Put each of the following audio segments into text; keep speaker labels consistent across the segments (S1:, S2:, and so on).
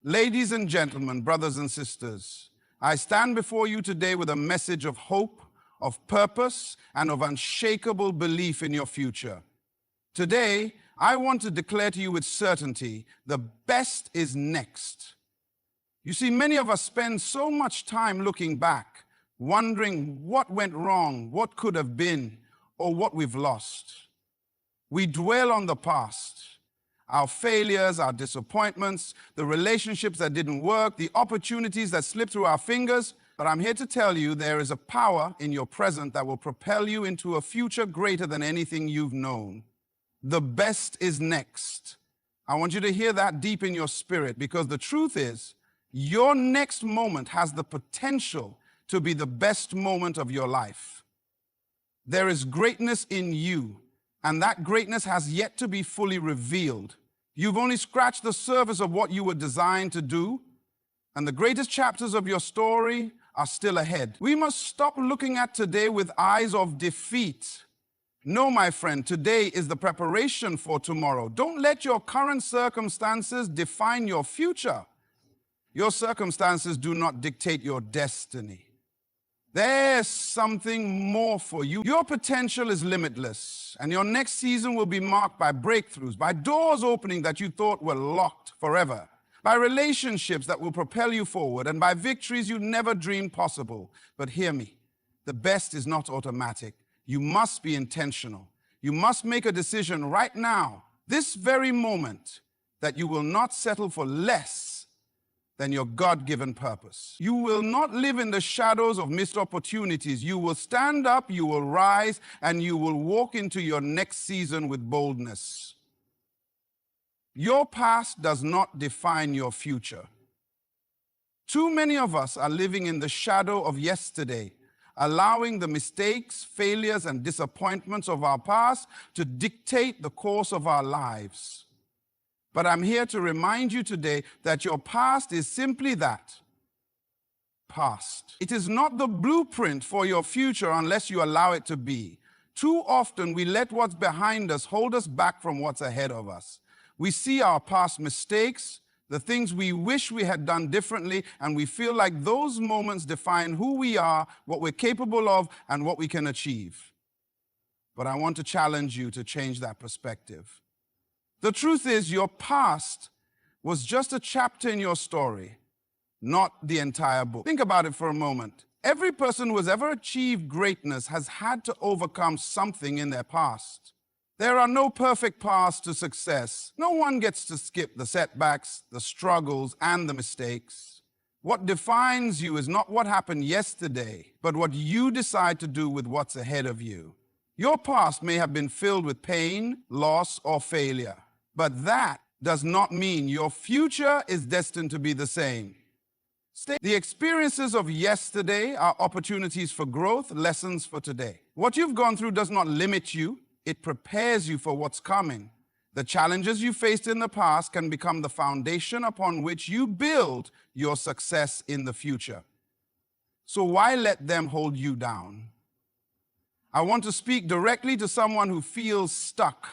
S1: Ladies and gentlemen, brothers and sisters, I stand before you today with a message of hope, of purpose, and of unshakable belief in your future. Today, I want to declare to you with certainty, the best is next. You see, many of us spend so much time looking back, wondering what went wrong, what could have been, or what we've lost. We dwell on the past, our failures, our disappointments, the relationships that didn't work, the opportunities that slipped through our fingers. But I'm here to tell you there is a power in your present that will propel you into a future greater than anything you've known. The best is next. I want you to hear that deep in your spirit, because the truth is, your next moment has the potential to be the best moment of your life. There is greatness in you, and that greatness has yet to be fully revealed. You've only scratched the surface of what you were designed to do, and the greatest chapters of your story are still ahead. We must stop looking at today with eyes of defeat. No, my friend, today is the preparation for tomorrow. Don't let your current circumstances define your future. Your circumstances do not dictate your destiny. There's something more for you. Your potential is limitless, and your next season will be marked by breakthroughs, by doors opening that you thought were locked forever, by relationships that will propel you forward, and by victories you never dreamed possible. But hear me, the best is not automatic. You must be intentional. You must make a decision right now, this very moment, that you will not settle for less than your God-given purpose. You will not live in the shadows of missed opportunities. You will stand up, you will rise, and you will walk into your next season with boldness. Your past does not define your future. Too many of us are living in the shadow of yesterday, allowing the mistakes, failures, and disappointments of our past to dictate the course of our lives. But I'm here to remind you today that your past is simply that, past. It is not the blueprint for your future unless you allow it to be. Too often we let what's behind us hold us back from what's ahead of us. We see our past mistakes, the things we wish we had done differently, and we feel like those moments define who we are, what we're capable of, and what we can achieve. But I want to challenge you to change that perspective. The truth is, your past was just a chapter in your story, not the entire book. Think about it for a moment. Every person who has ever achieved greatness has had to overcome something in their past. There are no perfect paths to success. No one gets to skip the setbacks, the struggles, and the mistakes. What defines you is not what happened yesterday, but what you decide to do with what's ahead of you. Your past may have been filled with pain, loss, or failure. But that does not mean your future is destined to be the same. The experiences of yesterday are opportunities for growth, lessons for today. What you've gone through does not limit you. It prepares you for what's coming. The challenges you faced in the past can become the foundation upon which you build your success in the future. So why let them hold you down? I want to speak directly to someone who feels stuck,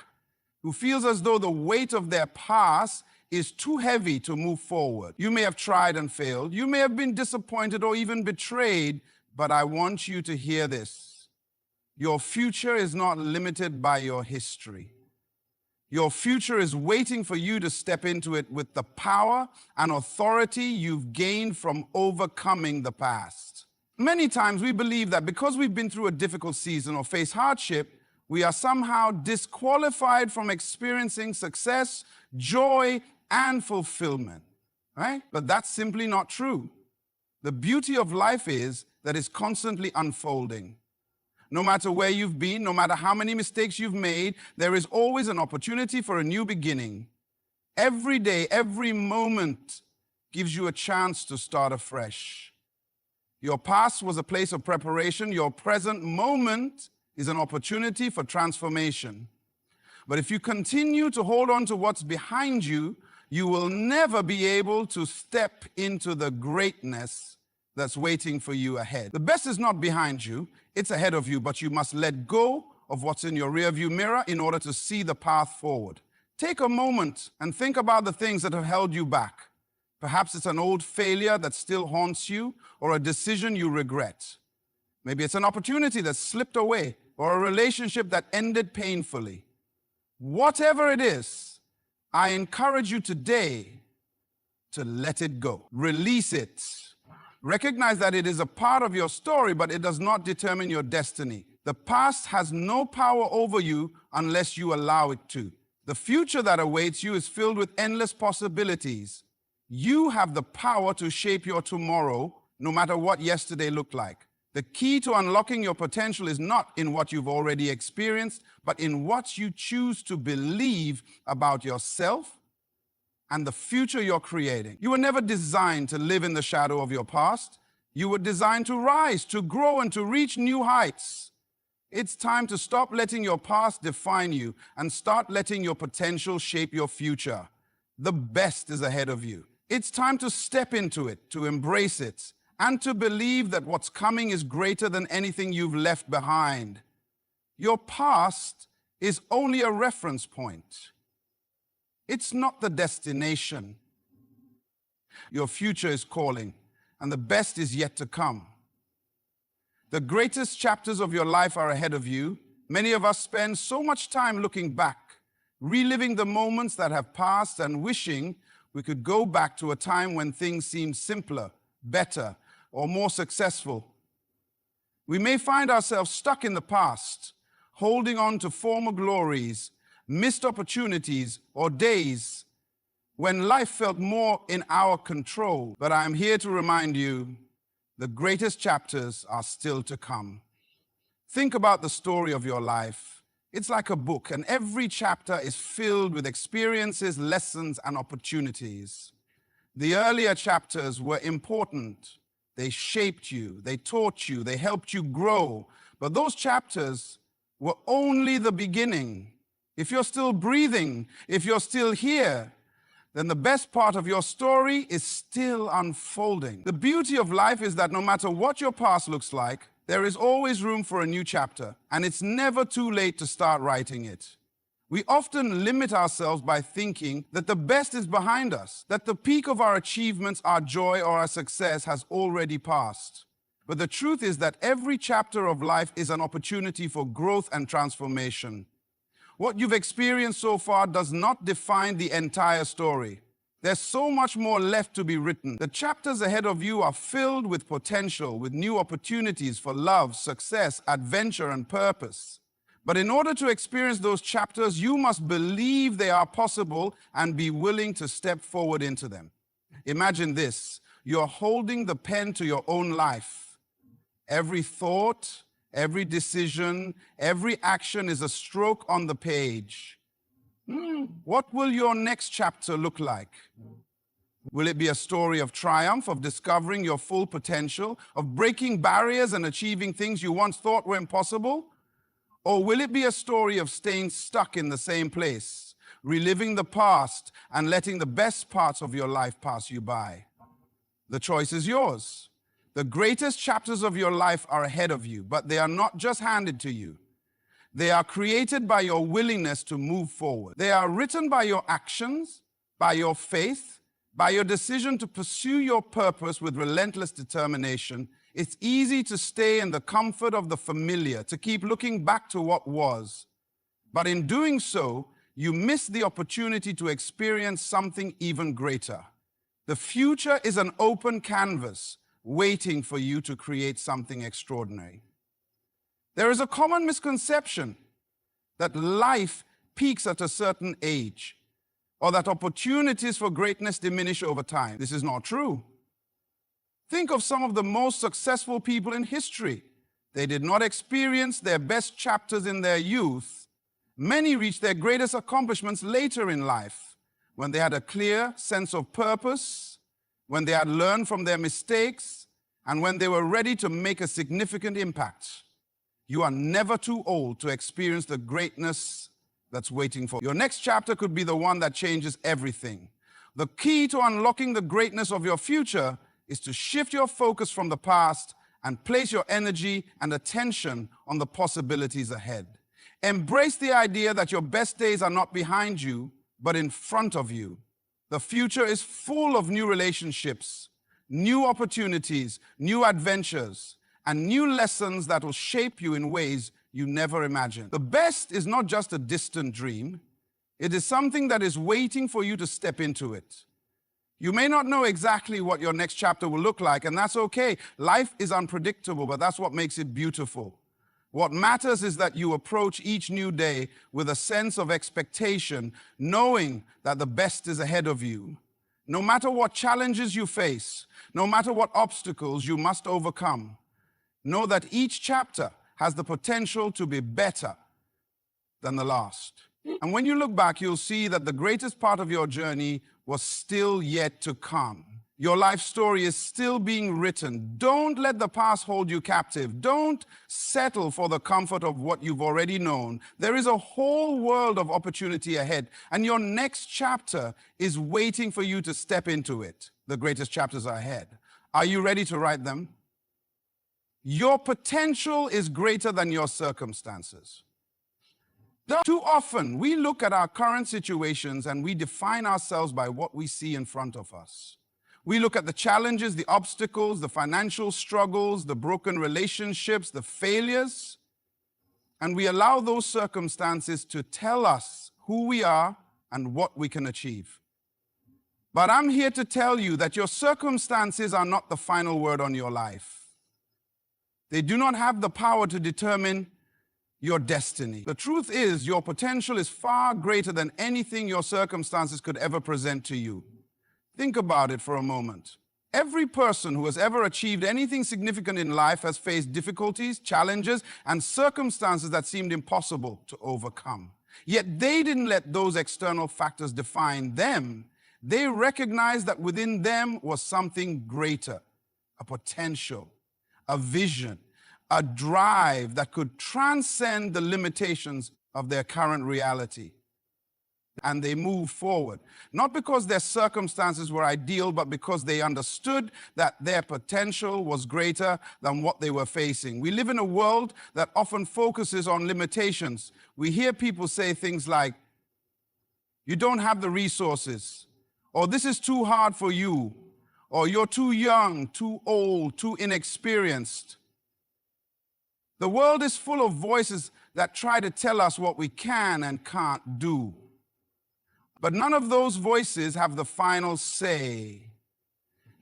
S1: who feels as though the weight of their past is too heavy to move forward. You may have tried and failed. You may have been disappointed or even betrayed, but I want you to hear this. Your future is not limited by your history. Your future is waiting for you to step into it with the power and authority you've gained from overcoming the past. Many times we believe that because we've been through a difficult season or faced hardship, we are somehow disqualified from experiencing success, joy, and fulfillment, right? But that's simply not true. The beauty of life is that it's constantly unfolding. No matter where you've been, no matter how many mistakes you've made, there is always an opportunity for a new beginning. Every day, every moment gives you a chance to start afresh. Your past was a place of preparation. Your present moment is an opportunity for transformation. But if you continue to hold on to what's behind you, you will never be able to step into the greatness that's waiting for you ahead. The best is not behind you, it's ahead of you, but you must let go of what's in your rearview mirror in order to see the path forward. Take a moment and think about the things that have held you back. Perhaps it's an old failure that still haunts you, or a decision you regret. Maybe it's an opportunity that slipped away, or a relationship that ended painfully. Whatever it is, I encourage you today to let it go. Release it. Recognize that it is a part of your story, but it does not determine your destiny. The past has no power over you unless you allow it to. The future that awaits you is filled with endless possibilities. You have the power to shape your tomorrow, no matter what yesterday looked like. The key to unlocking your potential is not in what you've already experienced, but in what you choose to believe about yourself and the future you're creating. You were never designed to live in the shadow of your past. You were designed to rise, to grow, and to reach new heights. It's time to stop letting your past define you and start letting your potential shape your future. The best is ahead of you. It's time to step into it, to embrace it, and to believe that what's coming is greater than anything you've left behind. Your past is only a reference point. It's not the destination. Your future is calling, and the best is yet to come. The greatest chapters of your life are ahead of you. Many of us spend so much time looking back, reliving the moments that have passed and wishing we could go back to a time when things seemed simpler, better, or more successful. We may find ourselves stuck in the past, holding on to former glories, missed opportunities, or days when life felt more in our control. But I'm here to remind you, the greatest chapters are still to come. Think about the story of your life. It's like a book, and every chapter is filled with experiences, lessons, and opportunities. The earlier chapters were important. They shaped you, they taught you, they helped you grow. But those chapters were only the beginning. If you're still breathing, if you're still here, then the best part of your story is still unfolding. The beauty of life is that no matter what your past looks like, there is always room for a new chapter, and it's never too late to start writing it. We often limit ourselves by thinking that the best is behind us, that the peak of our achievements, our joy, or our success has already passed. But the truth is that every chapter of life is an opportunity for growth and transformation. What you've experienced so far does not define the entire story. There's so much more left to be written. The chapters ahead of you are filled with potential, with new opportunities for love, success, adventure, and purpose. But in order to experience those chapters, you must believe they are possible and be willing to step forward into them. Imagine this: you're holding the pen to your own life. Every thought, every decision, every action is a stroke on the page. What will your next chapter look like? Will it be a story of triumph, of discovering your full potential, of breaking barriers and achieving things you once thought were impossible? Or will it be a story of staying stuck in the same place, reliving the past and letting the best parts of your life pass you by? The choice is yours. The greatest chapters of your life are ahead of you, but they are not just handed to you. They are created by your willingness to move forward. They are written by your actions, by your faith, by your decision to pursue your purpose with relentless determination. It's easy to stay in the comfort of the familiar, to keep looking back to what was. But in doing so, you miss the opportunity to experience something even greater. The future is an open canvas waiting for you to create something extraordinary. There is a common misconception that life peaks at a certain age, or that opportunities for greatness diminish over time. This is not true. Think of some of the most successful people in history. They did not experience their best chapters in their youth. Many reached their greatest accomplishments later in life, when they had a clear sense of purpose, when they had learned from their mistakes, and when they were ready to make a significant impact. You are never too old to experience the greatness that's waiting for you. Your next chapter could be the one that changes everything. The key to unlocking the greatness of your future is to shift your focus from the past and place your energy and attention on the possibilities ahead. Embrace the idea that your best days are not behind you, but in front of you. The future is full of new relationships, new opportunities, new adventures, and new lessons that will shape you in ways you never imagined. The best is not just a distant dream. It is something that is waiting for you to step into it. You may not know exactly what your next chapter will look like, and that's okay. Life is unpredictable, but that's what makes it beautiful. What matters is that you approach each new day with a sense of expectation, knowing that the best is ahead of you. No matter what challenges you face, no matter what obstacles you must overcome, know that each chapter has the potential to be better than the last. And when you look back, you'll see that the greatest part of your journey was still yet to come. Your life story is still being written. Don't let the past hold you captive. Don't settle for the comfort of what you've already known. There is a whole world of opportunity ahead, and your next chapter is waiting for you to step into it. The greatest chapters are ahead. Are you ready to write them? Your potential is greater than your circumstances. Too often, we look at our current situations and we define ourselves by what we see in front of us. We look at the challenges, the obstacles, the financial struggles, the broken relationships, the failures, and we allow those circumstances to tell us who we are and what we can achieve. But I'm here to tell you that your circumstances are not the final word on your life. They do not have the power to determine your destiny. The truth is, your potential is far greater than anything your circumstances could ever present to you. Think about it for a moment. Every person who has ever achieved anything significant in life has faced difficulties, challenges, and circumstances that seemed impossible to overcome. Yet they didn't let those external factors define them. They recognized that within them was something greater, a potential, a vision, a drive that could transcend the limitations of their current reality. And they moved forward, not because their circumstances were ideal, but because they understood that their potential was greater than what they were facing. We live in a world that often focuses on limitations. We hear people say things like, "You don't have the resources," or "This is too hard for you," or "You're too young, too old, too inexperienced." The world is full of voices that try to tell us what we can and can't do. But none of those voices have the final say.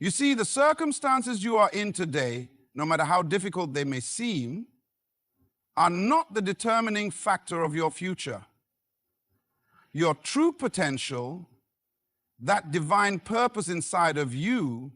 S1: You see, the circumstances you are in today, no matter how difficult they may seem, are not the determining factor of your future. Your true potential, that divine purpose inside of you,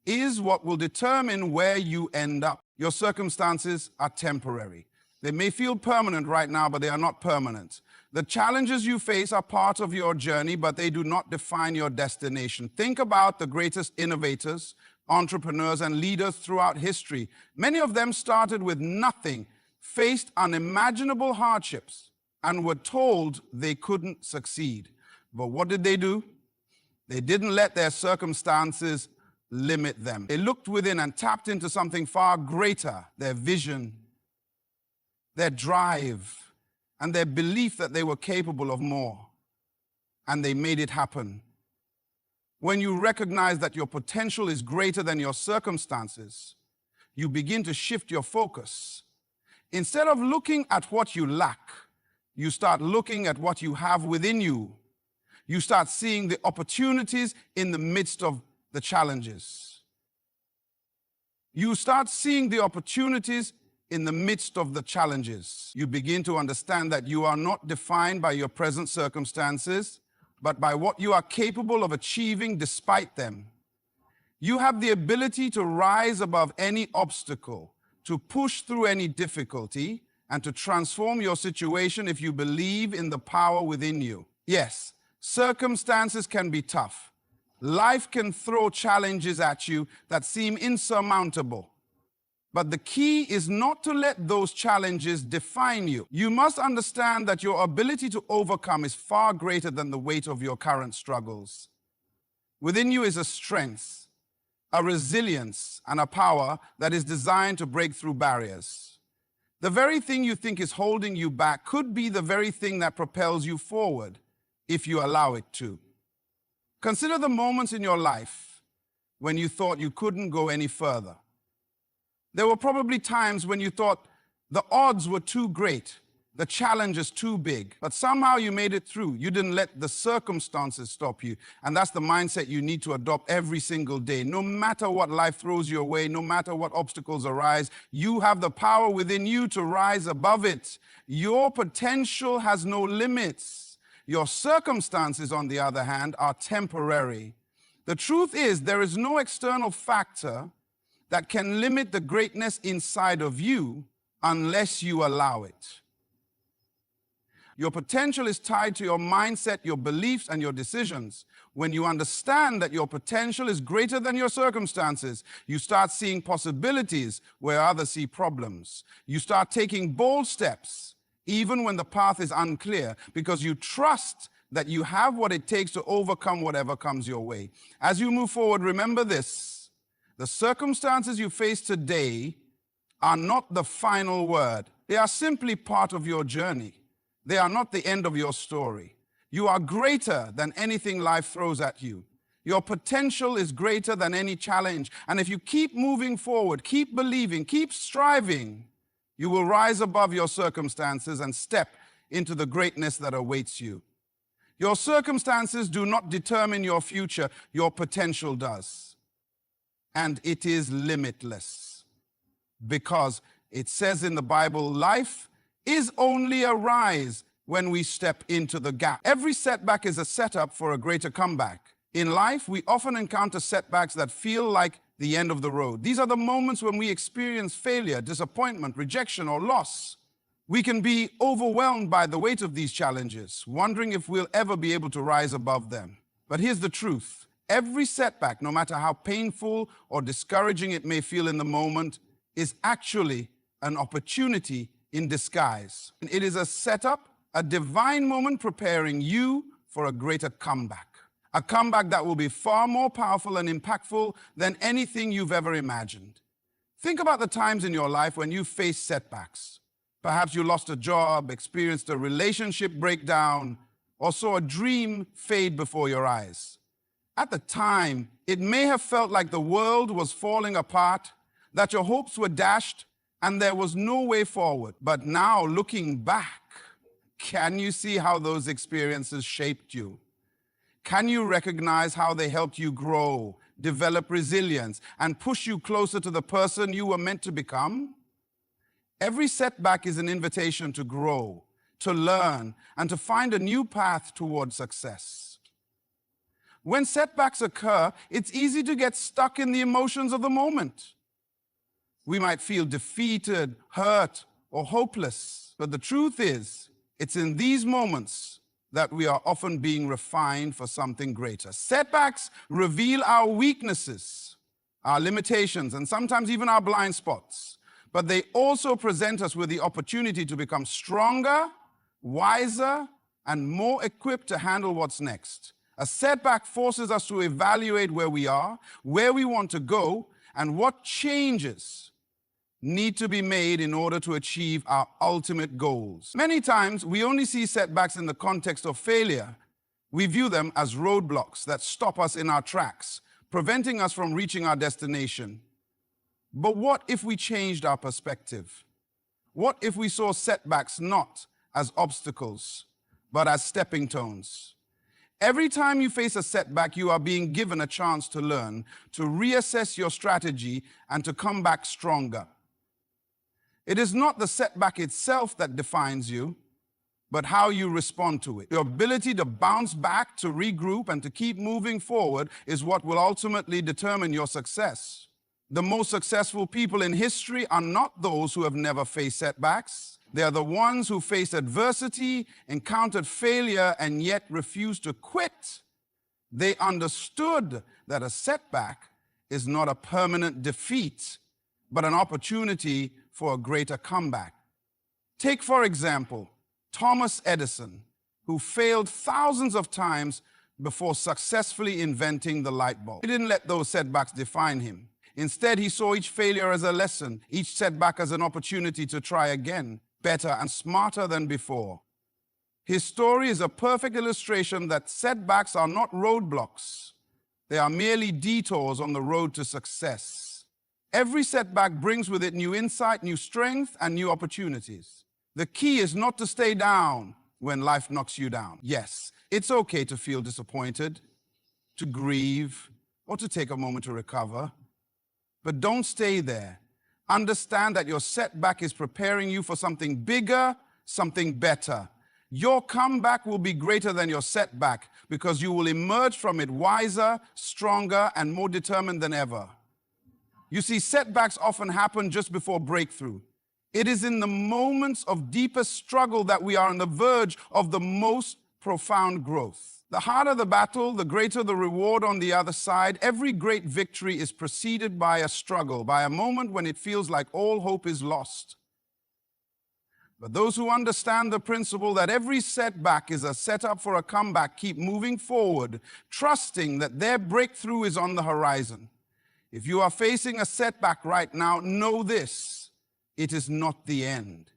S1: is what will determine where you end up. Your circumstances are temporary. They may feel permanent right now, but they are not permanent. The challenges you face are part of your journey, but they do not define your destination. Think about the greatest innovators, entrepreneurs, and leaders throughout history. Many of them started with nothing, faced unimaginable hardships, and were told they couldn't succeed. But what did they do? They didn't let their circumstances limit them. They looked within and tapped into something far greater, their vision, their drive, and their belief that they were capable of more. And they made it happen. When you recognize that your potential is greater than your circumstances, you begin to shift your focus. Instead of looking at what you lack, you start looking at what you have within you. You start seeing the opportunities in the midst of the challenges. You start seeing the opportunities in the midst of the challenges. You begin to understand that you are not defined by your present circumstances, but by what you are capable of achieving despite them. You have the ability to rise above any obstacle, to push through any difficulty, and to transform your situation if you believe in the power within you. Yes, circumstances can be tough. Life can throw challenges at you that seem insurmountable. But the key is not to let those challenges define you. You must understand that your ability to overcome is far greater than the weight of your current struggles. Within you is a strength, a resilience, and a power that is designed to break through barriers. The very thing you think is holding you back could be the very thing that propels you forward if you allow it to. Consider the moments in your life when you thought you couldn't go any further. There were probably times when you thought the odds were too great, the challenge is too big, but somehow you made it through. You didn't let the circumstances stop you. And that's the mindset you need to adopt every single day. No matter what life throws your way, no matter what obstacles arise, you have the power within you to rise above it. Your potential has no limits. Your circumstances, on the other hand, are temporary. The truth is, there is no external factor that can limit the greatness inside of you unless you allow it. Your potential is tied to your mindset, your beliefs, and your decisions. When you understand that your potential is greater than your circumstances, you start seeing possibilities where others see problems. You start taking bold steps, even when the path is unclear, because you trust that you have what it takes to overcome whatever comes your way. As you move forward, remember this: the circumstances you face today are not the final word. They are simply part of your journey. They are not the end of your story. You are greater than anything life throws at you. Your potential is greater than any challenge. And if you keep moving forward, keep believing, keep striving, you will rise above your circumstances and step into the greatness that awaits you. Your circumstances do not determine your future. Your potential does. And it is limitless. Because it says in the Bible, life is only a rise when we step into the gap. Every setback is a setup for a greater comeback. In life, we often encounter setbacks that feel like the end of the road. These are the moments when we experience failure, disappointment, rejection, or loss. We can be overwhelmed by the weight of these challenges, wondering if we'll ever be able to rise above them. But here's the truth. Every setback, no matter how painful or discouraging it may feel in the moment, is actually an opportunity in disguise. It is a setup, a divine moment preparing you for a greater comeback. A comeback that will be far more powerful and impactful than anything you've ever imagined. Think about the times in your life when you faced setbacks. Perhaps you lost a job, experienced a relationship breakdown, or saw a dream fade before your eyes. At the time, it may have felt like the world was falling apart, that your hopes were dashed, and there was no way forward. But now, looking back, can you see how those experiences shaped you? Can you recognize how they helped you grow, develop resilience, and push you closer to the person you were meant to become? Every setback is an invitation to grow, to learn, and to find a new path toward success. When setbacks occur, it's easy to get stuck in the emotions of the moment. We might feel defeated, hurt, or hopeless. But the truth is, it's in these moments that we are often being refined for something greater. Setbacks reveal our weaknesses, our limitations, and sometimes even our blind spots. But they also present us with the opportunity to become stronger, wiser, and more equipped to handle what's next. A setback forces us to evaluate where we are, where we want to go, and what changes need to be made in order to achieve our ultimate goals. Many times, we only see setbacks in the context of failure. We view them as roadblocks that stop us in our tracks, preventing us from reaching our destination. But what if we changed our perspective? What if we saw setbacks not as obstacles, but as stepping stones? Every time you face a setback, you are being given a chance to learn, to reassess your strategy, and to come back stronger. It is not the setback itself that defines you, but how you respond to it. Your ability to bounce back, to regroup, and to keep moving forward is what will ultimately determine your success. The most successful people in history are not those who have never faced setbacks. They are the ones who faced adversity, encountered failure, and yet refused to quit. They understood that a setback is not a permanent defeat, but an opportunity for a greater comeback. Take, for example, Thomas Edison, who failed thousands of times before successfully inventing the light bulb. He didn't let those setbacks define him. Instead, he saw each failure as a lesson, each setback as an opportunity to try again, better and smarter than before. His story is a perfect illustration that setbacks are not roadblocks. They are merely detours on the road to success. Every setback brings with it new insight, new strength, and new opportunities. The key is not to stay down when life knocks you down. Yes, it's okay to feel disappointed, to grieve, or to take a moment to recover. But don't stay there. Understand that your setback is preparing you for something bigger, something better. Your comeback will be greater than your setback because you will emerge from it wiser, stronger, and more determined than ever. You see, setbacks often happen just before breakthrough. It is in the moments of deepest struggle that we are on the verge of the most profound growth. The harder the battle, the greater the reward on the other side. Every great victory is preceded by a struggle, by a moment when it feels like all hope is lost. But those who understand the principle that every setback is a setup for a comeback keep moving forward, trusting that their breakthrough is on the horizon. If you are facing a setback right now, know this: it is not the end.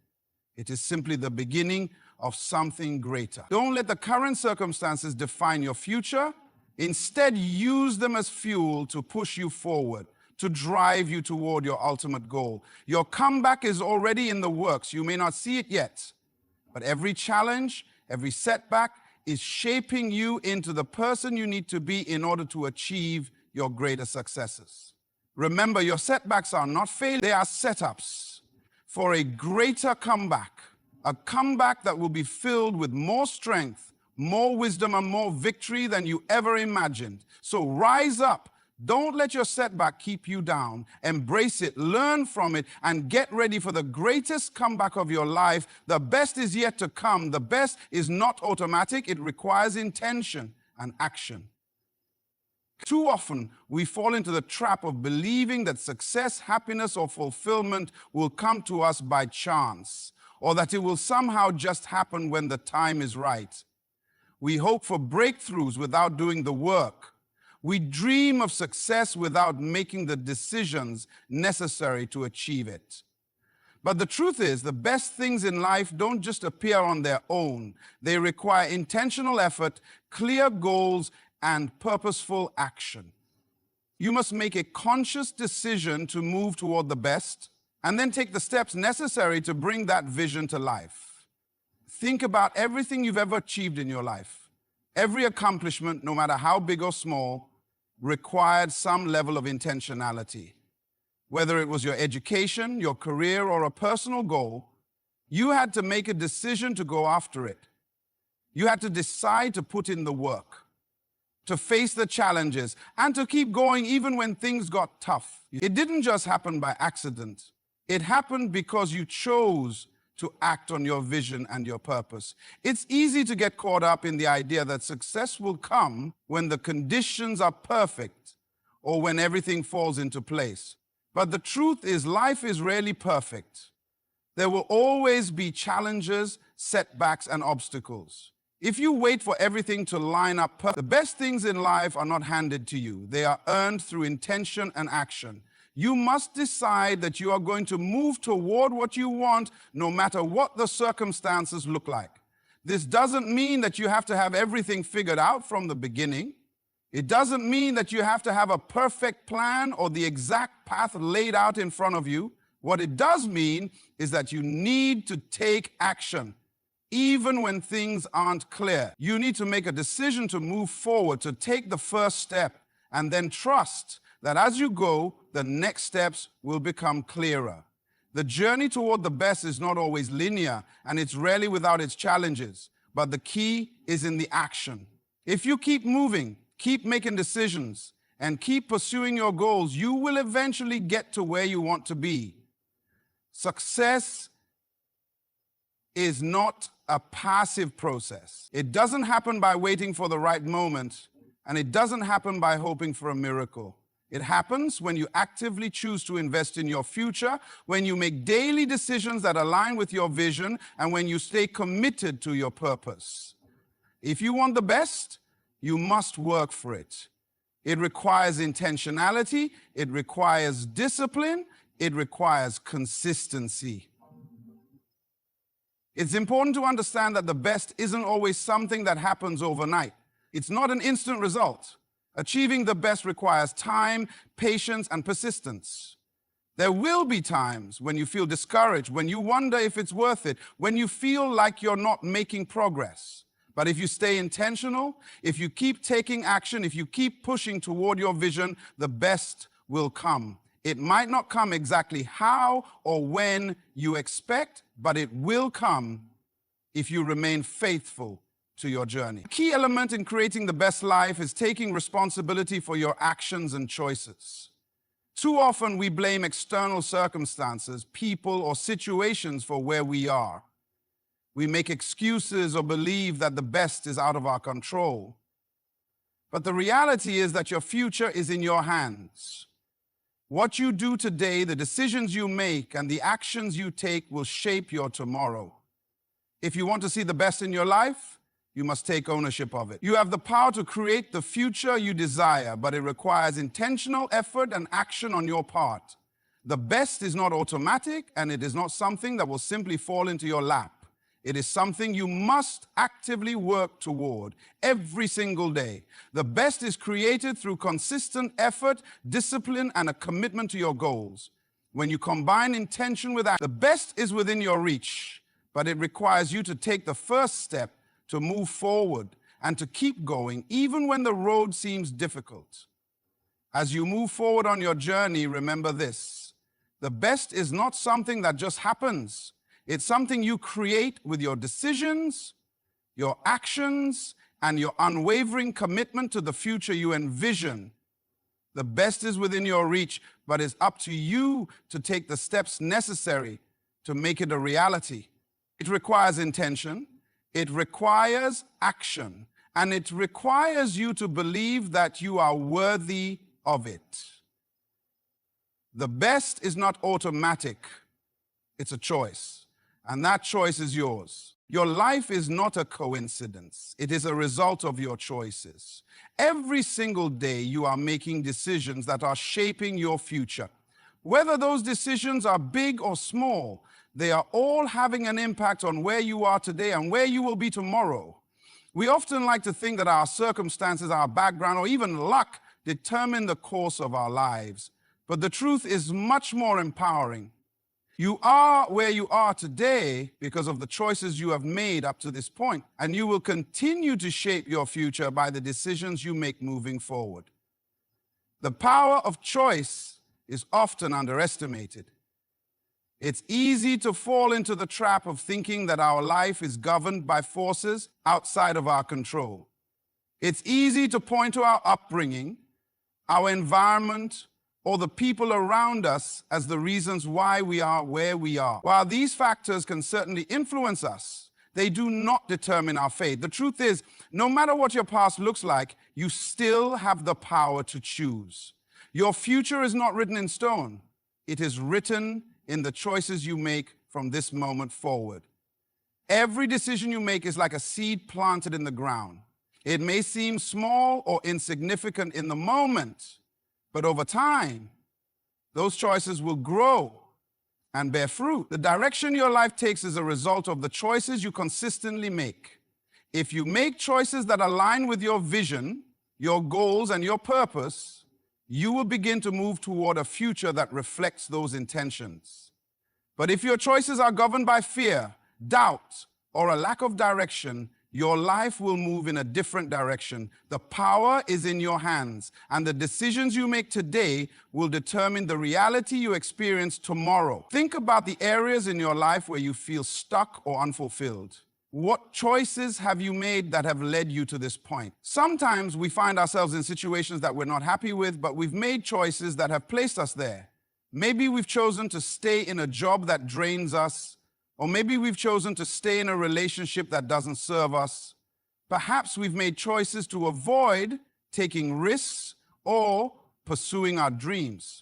S1: It is simply the beginning of something greater. Don't let the current circumstances define your future. Instead, use them as fuel to push you forward, to drive you toward your ultimate goal. Your comeback is already in the works. You may not see it yet, but every challenge, every setback is shaping you into the person you need to be in order to achieve your greater successes. Remember, your setbacks are not failures, they are setups for a greater comeback, a comeback that will be filled with more strength, more wisdom, and more victory than you ever imagined. So rise up. Don't let your setback keep you down. Embrace it, learn from it, and get ready for the greatest comeback of your life. The best is yet to come. The best is not automatic. It requires intention and action. Too often, we fall into the trap of believing that success, happiness, or fulfillment will come to us by chance, or that it will somehow just happen when the time is right. We hope for breakthroughs without doing the work. We dream of success without making the decisions necessary to achieve it. But the truth is, the best things in life don't just appear on their own. They require intentional effort, clear goals, and purposeful action. You must make a conscious decision to move toward the best, and then take the steps necessary to bring that vision to life. Think about everything you've ever achieved in your life. Every accomplishment, no matter how big or small, required some level of intentionality. Whether it was your education, your career, or a personal goal, you had to make a decision to go after it. You had to decide to put in the work, to face the challenges, and to keep going even when things got tough. It didn't just happen by accident. It happened because you chose to act on your vision and your purpose. It's easy to get caught up in the idea that success will come when the conditions are perfect or when everything falls into place. But the truth is, life is rarely perfect. There will always be challenges, setbacks, and obstacles. If you wait for everything to line up perfect, the best things in life are not handed to you. They are earned through intention and action. You must decide that you are going to move toward what you want, no matter what the circumstances look like. This doesn't mean that you have to have everything figured out from the beginning. It doesn't mean that you have to have a perfect plan or the exact path laid out in front of you. What it does mean is that you need to take action, even when things aren't clear. You need to make a decision to move forward, to take the first step, and then trust that as you go, the next steps will become clearer. The journey toward the best is not always linear, and it's rarely without its challenges, but the key is in the action. If you keep moving, keep making decisions, and keep pursuing your goals, you will eventually get to where you want to be. Success is not a passive process. It doesn't happen by waiting for the right moment, and it doesn't happen by hoping for a miracle. It happens when you actively choose to invest in your future, when you make daily decisions that align with your vision, and when you stay committed to your purpose. If you want the best, you must work for it. It requires intentionality, it requires discipline, it requires consistency. It's important to understand that the best isn't always something that happens overnight. It's not an instant result. Achieving the best requires time, patience, and persistence. There will be times when you feel discouraged, when you wonder if it's worth it, when you feel like you're not making progress. But if you stay intentional, if you keep taking action, if you keep pushing toward your vision, the best will come. It might not come exactly how or when you expect, but it will come if you remain faithful to your journey. A key element in creating the best life is taking responsibility for your actions and choices. Too often we blame external circumstances, people, or situations for where we are. We make excuses or believe that the best is out of our control. But the reality is that your future is in your hands. What you do today, the decisions you make, and the actions you take will shape your tomorrow. If you want to see the best in your life, you must take ownership of it. You have the power to create the future you desire, but it requires intentional effort and action on your part. The best is not automatic, and it is not something that will simply fall into your lap. It is something you must actively work toward every single day. The best is created through consistent effort, discipline, and a commitment to your goals. When you combine intention with action, the best is within your reach, but it requires you to take the first step to move forward and to keep going, even when the road seems difficult. As you move forward on your journey, remember this: the best is not something that just happens. It's something you create with your decisions, your actions, and your unwavering commitment to the future you envision. The best is within your reach, but it's up to you to take the steps necessary to make it a reality. It requires intention, it requires action, and it requires you to believe that you are worthy of it. The best is not automatic, it's a choice. And that choice is yours. Your life is not a coincidence. It is a result of your choices. Every single day you are making decisions that are shaping your future. Whether those decisions are big or small, they are all having an impact on where you are today and where you will be tomorrow. We often like to think that our circumstances, our background, or even luck determine the course of our lives. But the truth is much more empowering. You are where you are today because of the choices you have made up to this point, and you will continue to shape your future by the decisions you make moving forward. The power of choice is often underestimated. It's easy to fall into the trap of thinking that our life is governed by forces outside of our control. It's easy to point to our upbringing, our environment, or the people around us as the reasons why we are where we are. While these factors can certainly influence us, they do not determine our fate. The truth is, no matter what your past looks like, you still have the power to choose. Your future is not written in stone. It is written in the choices you make from this moment forward. Every decision you make is like a seed planted in the ground. It may seem small or insignificant in the moment, but over time, those choices will grow and bear fruit. The direction your life takes is a result of the choices you consistently make. If you make choices that align with your vision, your goals, and your purpose, you will begin to move toward a future that reflects those intentions. But if your choices are governed by fear, doubt, or a lack of direction, your life will move in a different direction. The power is in your hands, and the decisions you make today will determine the reality you experience tomorrow. Think about the areas in your life where you feel stuck or unfulfilled. What choices have you made that have led you to this point? Sometimes we find ourselves in situations that we're not happy with, but we've made choices that have placed us there. Maybe we've chosen to stay in a job that drains us, or maybe we've chosen to stay in a relationship that doesn't serve us. Perhaps we've made choices to avoid taking risks or pursuing our dreams.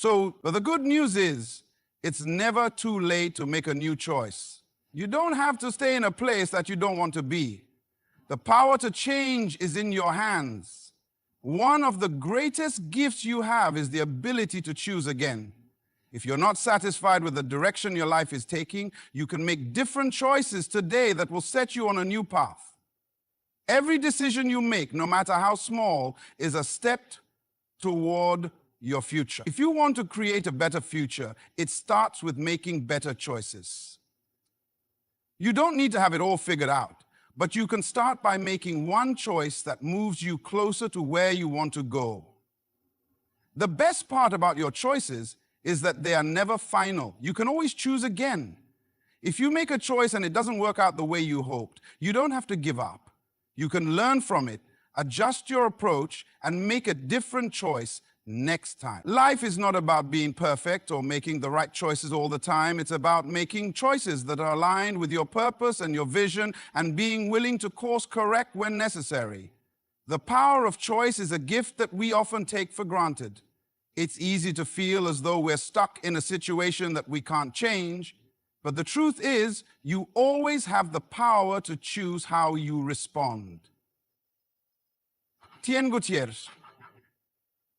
S1: But the good news is, it's never too late to make a new choice. You don't have to stay in a place that you don't want to be. The power to change is in your hands. One of the greatest gifts you have is the ability to choose again. If you're not satisfied with the direction your life is taking, you can make different choices today that will set you on a new path. Every decision you make, no matter how small, is a step toward your future. If you want to create a better future, it starts with making better choices. You don't need to have it all figured out, but you can start by making one choice that moves you closer to where you want to go. The best part about your choices is that they are never final. You can always choose again. If you make a choice and it doesn't work out the way you hoped, you don't have to give up. You can learn from it, adjust your approach, and make a different choice next time. Life is not about being perfect or making the right choices all the time. It's about making choices that are aligned with your purpose and your vision and being willing to course correct when necessary. The power of choice is a gift that we often take for granted. It's easy to feel as though we're stuck in a situation that we can't change, but the truth is, you always have the power to choose how you respond. Tien Gutierrez.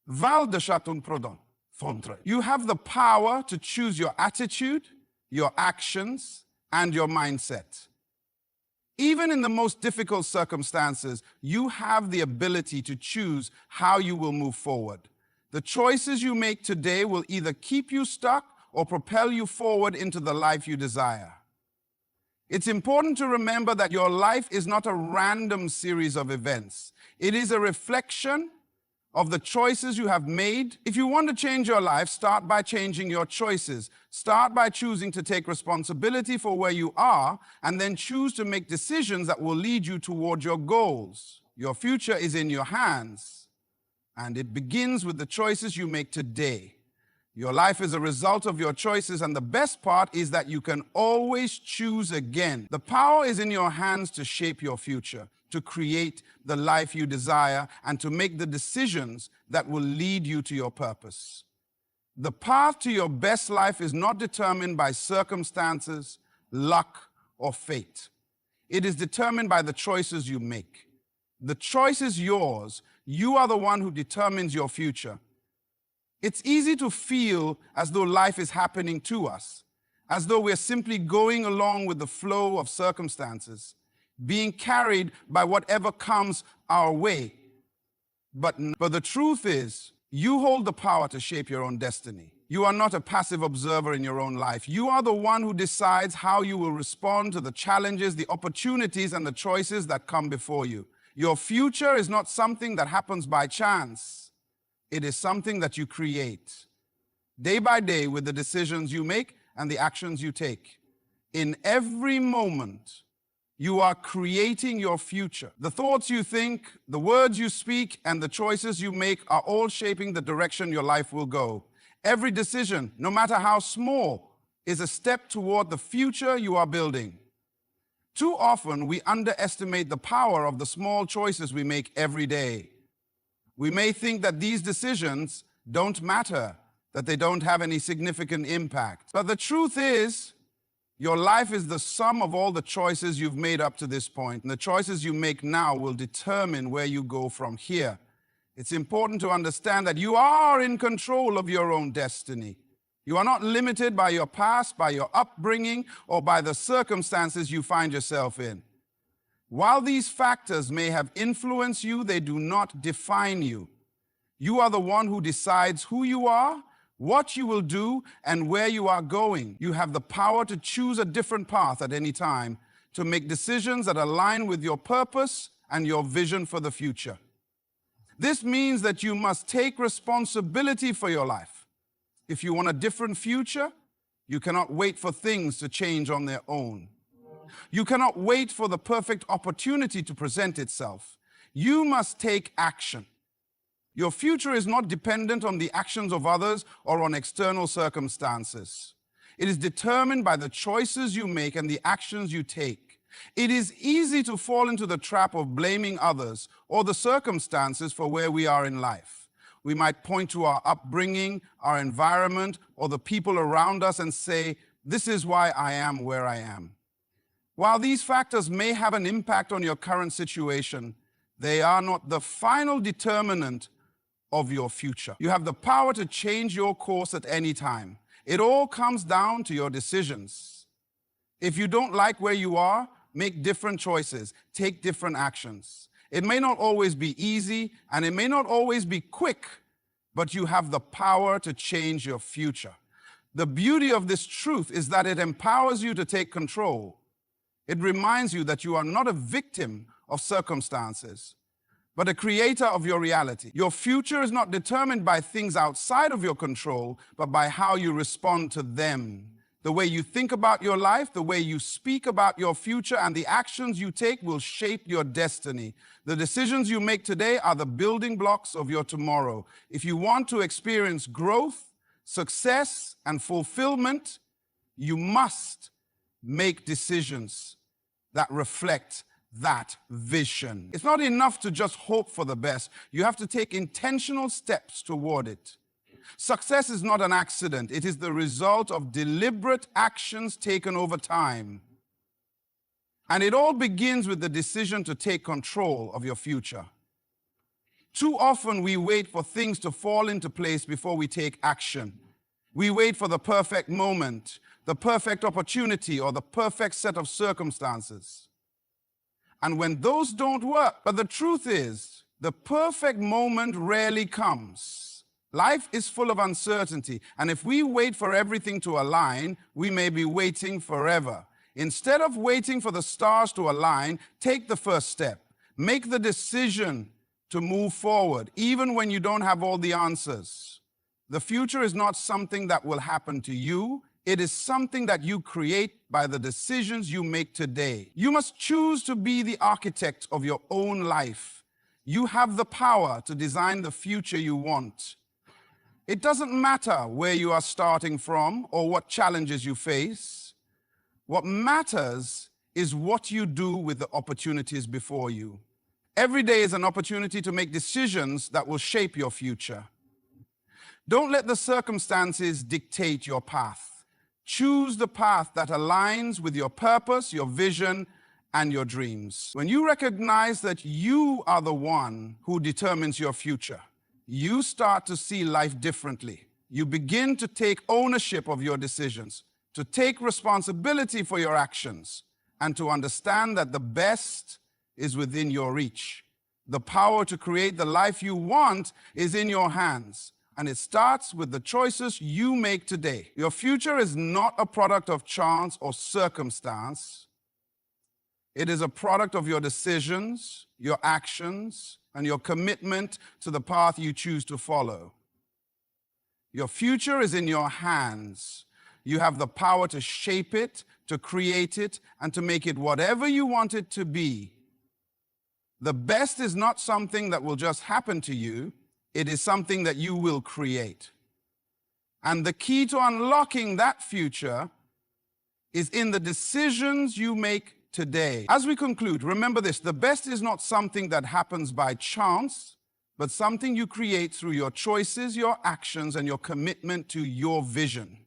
S1: Val de Chaton Prodon. Fontre. You have the power to choose your attitude, your actions, and your mindset. Even in the most difficult circumstances, you have the ability to choose how you will move forward. The choices you make today will either keep you stuck or propel you forward into the life you desire. It's important to remember that your life is not a random series of events. It is a reflection of the choices you have made. If you want to change your life, start by changing your choices. Start by choosing to take responsibility for where you are, and then choose to make decisions that will lead you toward your goals. Your future is in your hands, and it begins with the choices you make today. Your life is a result of your choices, and the best part is that you can always choose again. The power is in your hands to shape your future, to create the life you desire, and to make the decisions that will lead you to your purpose. The path to your best life is not determined by circumstances, luck, or fate. It is determined by the choices you make. The choice is yours. You are the one who determines your future. It's easy to feel as though life is happening to us, as though we're simply going along with the flow of circumstances, being carried by whatever comes our way. But the truth is, you hold the power to shape your own destiny. You are not a passive observer in your own life. You are the one who decides how you will respond to the challenges, the opportunities, and the choices that come before you. Your future is not something that happens by chance. It is something that you create day by day with the decisions you make and the actions you take. In every moment, you are creating your future. The thoughts you think, the words you speak, and the choices you make are all shaping the direction your life will go. Every decision, no matter how small, is a step toward the future you are building. Too often, we underestimate the power of the small choices we make every day. We may think that these decisions don't matter, that they don't have any significant impact. But the truth is, your life is the sum of all the choices you've made up to this point, and the choices you make now will determine where you go from here. It's important to understand that you are in control of your own destiny. You are not limited by your past, by your upbringing, or by the circumstances you find yourself in. While these factors may have influenced you, they do not define you. You are the one who decides who you are, what you will do, and where you are going. You have the power to choose a different path at any time, to make decisions that align with your purpose and your vision for the future. This means that you must take responsibility for your life. If you want a different future, you cannot wait for things to change on their own. You cannot wait for the perfect opportunity to present itself. You must take action. Your future is not dependent on the actions of others or on external circumstances. It is determined by the choices you make and the actions you take. It is easy to fall into the trap of blaming others or the circumstances for where we are in life. We might point to our upbringing, our environment, or the people around us and say, "This is why I am where I am." While these factors may have an impact on your current situation, they are not the final determinant of your future. You have the power to change your course at any time. It all comes down to your decisions. If you don't like where you are, make different choices, take different actions. It may not always be easy, and it may not always be quick, but you have the power to change your future. The beauty of this truth is that it empowers you to take control. It reminds you that you are not a victim of circumstances, but a creator of your reality. Your future is not determined by things outside of your control, but by how you respond to them. The way you think about your life, the way you speak about your future, and the actions you take will shape your destiny. The decisions you make today are the building blocks of your tomorrow. If you want to experience growth, success, and fulfillment, you must make decisions that reflect that vision. It's not enough to just hope for the best. You have to take intentional steps toward it. Success is not an accident. It is the result of deliberate actions taken over time. And it all begins with the decision to take control of your future. Too often we wait for things to fall into place before we take action. We wait for the perfect moment, the perfect opportunity, or the perfect set of circumstances. And when those don't work, but the truth is, the perfect moment rarely comes. Life is full of uncertainty, and if we wait for everything to align, we may be waiting forever. Instead of waiting for the stars to align, take the first step. Make the decision to move forward, even when you don't have all the answers. The future is not something that will happen to you. It is something that you create by the decisions you make today. You must choose to be the architect of your own life. You have the power to design the future you want. It doesn't matter where you are starting from or what challenges you face. What matters is what you do with the opportunities before you. Every day is an opportunity to make decisions that will shape your future. Don't let the circumstances dictate your path. Choose the path that aligns with your purpose, your vision, and your dreams. When you recognize that you are the one who determines your future, you start to see life differently. You begin to take ownership of your decisions, to take responsibility for your actions, and to understand that the best is within your reach. The power to create the life you want is in your hands. And it starts with the choices you make today. Your future is not a product of chance or circumstance. It is a product of your decisions, your actions, and your commitment to the path you choose to follow. Your future is in your hands. You have the power to shape it, to create it, and to make it whatever you want it to be. The best is not something that will just happen to you. It is something that you will create. And the key to unlocking that future is in the decisions you make today. As we conclude, remember this: the best is not something that happens by chance, but something you create through your choices, your actions, and your commitment to your vision.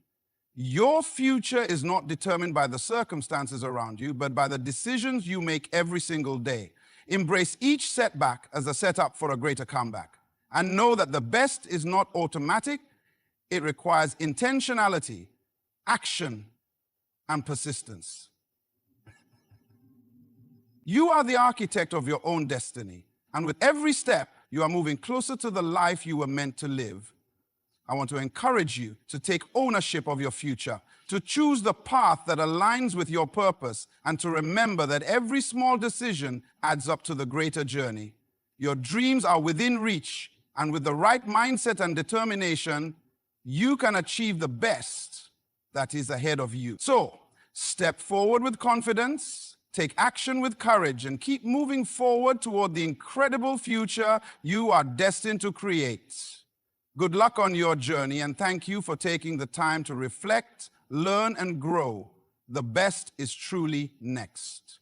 S1: Your future is not determined by the circumstances around you, but by the decisions you make every single day. Embrace each setback as a setup for a greater comeback. And know that the best is not automatic. It requires intentionality, action, and persistence. You are the architect of your own destiny. And with every step, you are moving closer to the life you were meant to live. I want to encourage you to take ownership of your future, to choose the path that aligns with your purpose, and to remember that every small decision adds up to the greater journey. Your dreams are within reach. And with the right mindset and determination, you can achieve the best that is ahead of you. So, step forward with confidence, take action with courage, and keep moving forward toward the incredible future you are destined to create. Good luck on your journey, and thank you for taking the time to reflect, learn, and grow. The best is truly next.